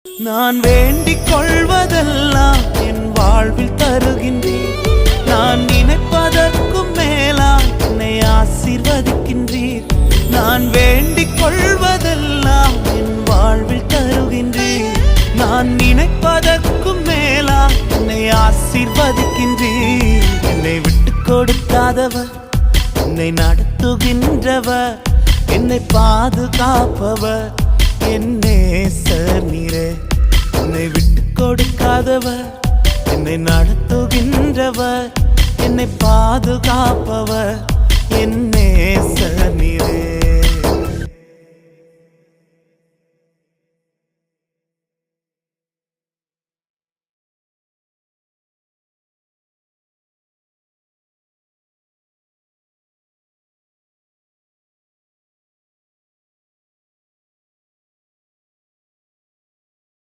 நான் வேண்டிக் கொள்வதெல்லாம் என் வாழ்வில் தருகின்றீர். நான் நினைப்பதற்கும் மேலாய் என்னை ஆசீர்வதிக்கின்றீர். நான் வேண்டிக் கொள்வதெல்லாம் என் வாழ்வில் தருகின்றீர். நான் நினைப்பதற்கும் மேலாய் என்னை ஆசீர்வதிக்கின்றீர். என்னை விட்டு கொடுக்காதவர், என்னை நடத்துகின்றவர், என்னை பாதுகாப்பவர் என் நேசர் நீரே. என்னை விட்டு கொடுக்காதவர், என்னை நடத்துகின்றவர், என்னை பாதுகாப்பவர் என் நேசர் நீரே.